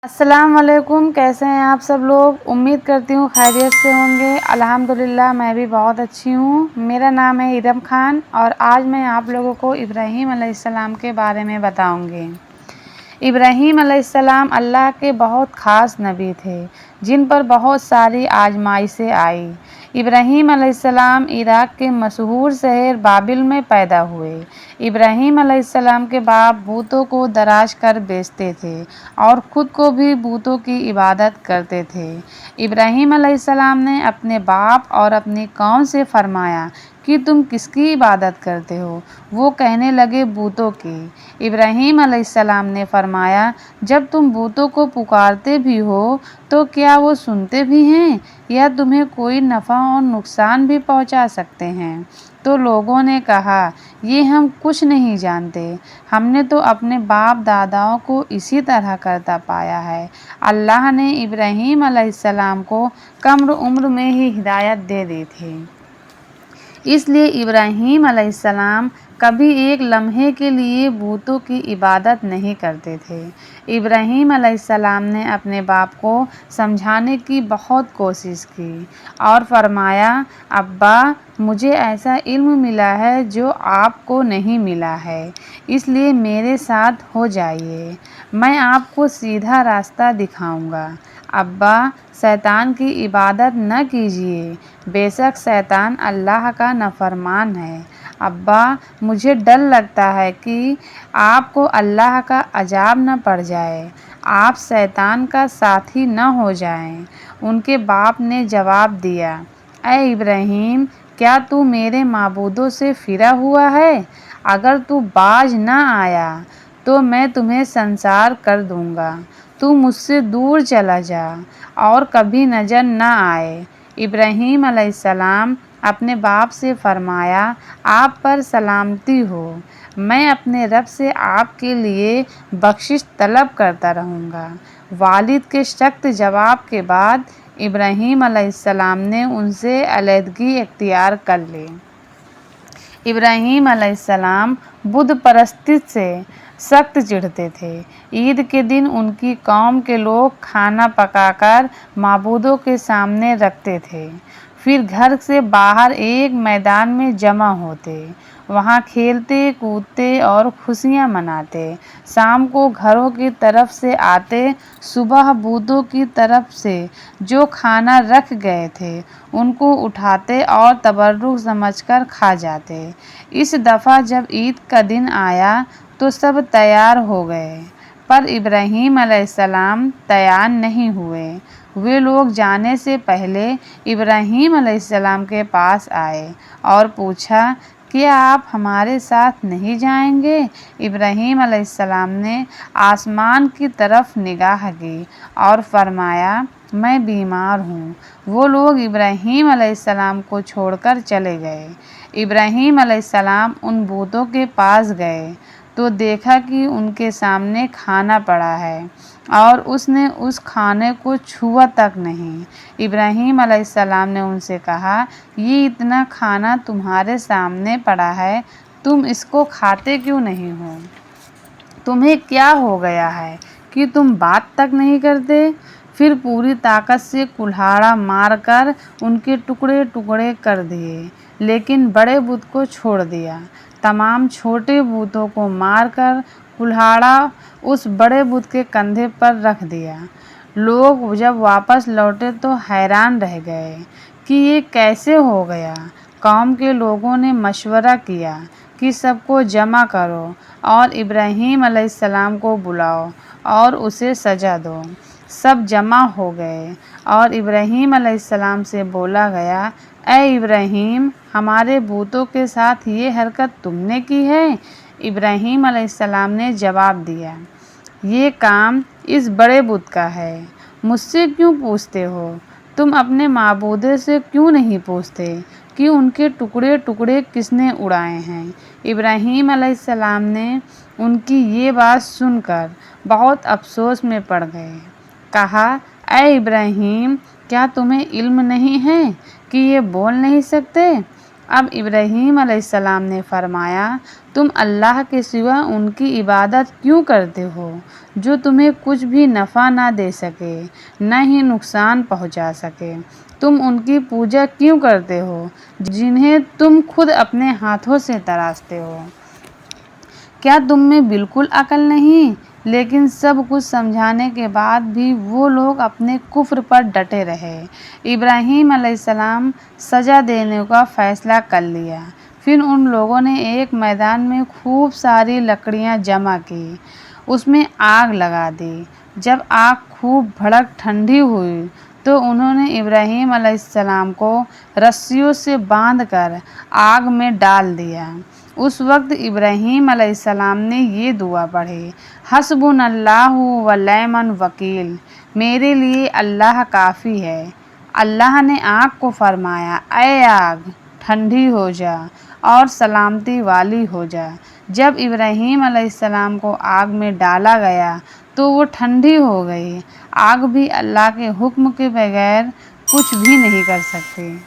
अस्सलाम वालेकुम। कैसे हैं आप सब लोग? उम्मीद करती हूँ खैरियत से होंगे। अल्हम्दुलिल्लाह मैं भी बहुत अच्छी हूँ। मेरा नाम है इरम खान और आज मैं आप लोगों को इब्राहीम अलैहिस्सलाम के बारे में बताऊँगी। इब्राहीम अलैहिस्सलाम अल्लाह के बहुत ख़ास नबी थे जिन पर बहुत सारी आजमाइशें आई। इब्राहीम अलैहिस्सलाम इराक़ के मशहूर शहर बाबिल में पैदा हुए। इब्राहीम अलैहिस्सलाम के बाप बूतों को दराज कर बेचते थे और ख़ुद को भी बूतों की इबादत करते थे। इब्राहीम अलैहिस्सलाम ने अपने बाप और अपनी कौम से फरमाया कि तुम किसकी इबादत करते हो? वो कहने लगे बूतों की। इब्राहीम अलैहिस्सलाम ने फरमाया जब तुम बूतों को पुकारते भी हो तो क्या वो सुनते भी हैं या तुम्हें कोई नफ़ा और नुकसान भी पहुंचा सकते हैं? तो लोगों ने कहा ये हम कुछ नहीं जानते, हमने तो अपने बाप दादाओं को इसी तरह करता पाया है। अल्लाह ने इब्राहीम अलैहिस्सलाम को कम उम्र में ही हिदायत दे दी थी, इसलिए इब्राहीम अलैहिस्सलाम कभी एक लम्हे के लिए बूतों की इबादत नहीं करते थे। इब्राहीम अलैहिस्सलाम ने अपने बाप को समझाने की बहुत कोशिश की और फरमाया अब्बा मुझे ऐसा इल्म मिला है जो आपको नहीं मिला है, इसलिए मेरे साथ हो जाइए, मैं आपको सीधा रास्ता दिखाऊंगा। अब्बा शैतान की इबादत न कीजिए, बेशक शैतान अल्लाह का नाफरमान है। अब्बा मुझे डर लगता है कि आपको अल्लाह का अजाब न पड़ जाए, आप शैतान का साथी न हो जाएं। उनके बाप ने जवाब दिया ऐ इब्राहीम क्या तू मेरे माबूदों से फिरा हुआ है? अगर तू बाज न आया तो मैं तुम्हें संसार कर दूंगा, तू मुझसे दूर चला जा और कभी नज़र न आए। इब्राहीम अलैहिस्सलाम अपने बाप से फरमाया आप पर सलामती हो, मैं अपने रब से आपके लिए बख्शिश तलब करता रहूँगा। वालिद के सख्त जवाब के बाद इब्राहीम अलैहिस्सलाम ने उनसे अलहदगी इख्तियार कर ली। इब्राहीम अलैहिस्सलाम बुत परस्ती से सख्त चिढ़ते थे। ईद के दिन उनकी कौम के लोग खाना पकाकर माबूदों के सामने रखते थे, फिर घर से बाहर एक मैदान में जमा होते, वहाँ खेलते कूदते और खुशियाँ मनाते। शाम को घरों की तरफ से आते, सुबह बूतों की तरफ से जो खाना रख गए थे उनको उठाते और तबर्रुक समझकर खा जाते। इस दफ़ा जब ईद का दिन आया तो सब तैयार हो गए, पर इब्राहीम अलैहिस्सलाम तैयार नहीं हुए। वे लोग जाने से पहले इब्राहीम अलैहिस्सलाम के पास आए और पूछा क्या आप हमारे साथ नहीं जाएंगे? इब्राहीम अलैहिस्सलाम ने आसमान की तरफ निगाह की और फरमाया मैं बीमार हूँ। वो लोग इब्राहीम अलैहिस्सलाम को छोड़कर चले गए। इब्राहीम अलैहिस्सलाम उन बूतों के पास गए तो देखा कि उनके सामने खाना पड़ा है और उसने उस खाने को छुआ तक नहीं। इब्राहीम अलैहिस्सलाम ने उनसे कहा ये इतना खाना तुम्हारे सामने पड़ा है, तुम इसको खाते क्यों नहीं हो? तुम्हें क्या हो गया है कि तुम बात तक नहीं करते? फिर पूरी ताकत से कुल्हाड़ा मारकर उनके टुकड़े टुकड़े कर दिए, लेकिन बड़े बुत को छोड़ दिया। तमाम छोटे बूतों को मारकर कुल्हाड़ा उस बड़े बुत के कंधे पर रख दिया। लोग जब वापस लौटे तो हैरान रह गए कि ये कैसे हो गया। कौम के लोगों ने मशवरा किया कि सबको जमा करो और इब्राहीम अलैहिस्सलाम को बुलाओ और उसे सजा दो। सब जमा हो गए और इब्राहीम अलैहिस्सलाम से बोला गया ऐ इब्राहीम हमारे बूतों के साथ ये हरकत तुमने की है? इब्राहीम अलैहिस्सलाम ने जवाब दिया ये काम इस बड़े बुत का है, मुझसे क्यों पूछते हो? तुम अपने माबूदे से क्यों नहीं पूछते कि उनके टुकड़े टुकड़े किसने उड़ाए हैं? इब्राहीम अलैहिस्सलाम ने उनकी ये बात सुनकर बहुत अफसोस में पड़ गए। कहा ऐ इब्राहीम क्या तुम्हें इल्म नहीं है कि ये बोल नहीं सकते? اب ابراہیم علیہ السلام نے فرمایا، تم اللہ کے سوا ان کی عبادت کیوں کرتے ہو جو تمہیں کچھ بھی نفع نہ دے سکے نہ ہی نقصان پہنچا سکے؟ تم ان کی پوجا کیوں کرتے ہو جنہیں تم خود اپنے ہاتھوں سے تراشتے ہو؟ کیا تم میں بالکل عقل نہیں؟ لیکن سب کچھ سمجھانے کے بعد بھی وہ لوگ اپنے کفر پر ڈٹے رہے۔ ابراہیم علیہ السلام سزا دینے کا فیصلہ کر لیا۔ پھر ان لوگوں نے ایک میدان میں خوب ساری لکڑیاں جمع کی، اس میں آگ لگا دی۔ جب آگ خوب بھڑک ٹھنڈی ہوئی تو انہوں نے ابراہیم علیہ السلام کو رسیوں سے باندھ کر آگ میں ڈال دیا۔ اس وقت ابراہیم علیہ السلام نے یہ دعا پڑھی، حسبنا اللہ ونعم الوکیل، میرے لیے اللہ کافی ہے۔ اللہ نے آگ کو فرمایا، اے آگ ٹھنڈی ہو جا اور سلامتی والی ہو جا۔ جب ابراہیم علیہ السلام کو آگ میں ڈالا گیا تو وہ ٹھنڈی ہو گئی۔ آگ بھی اللہ کے حکم کے بغیر کچھ بھی نہیں کر سکتی۔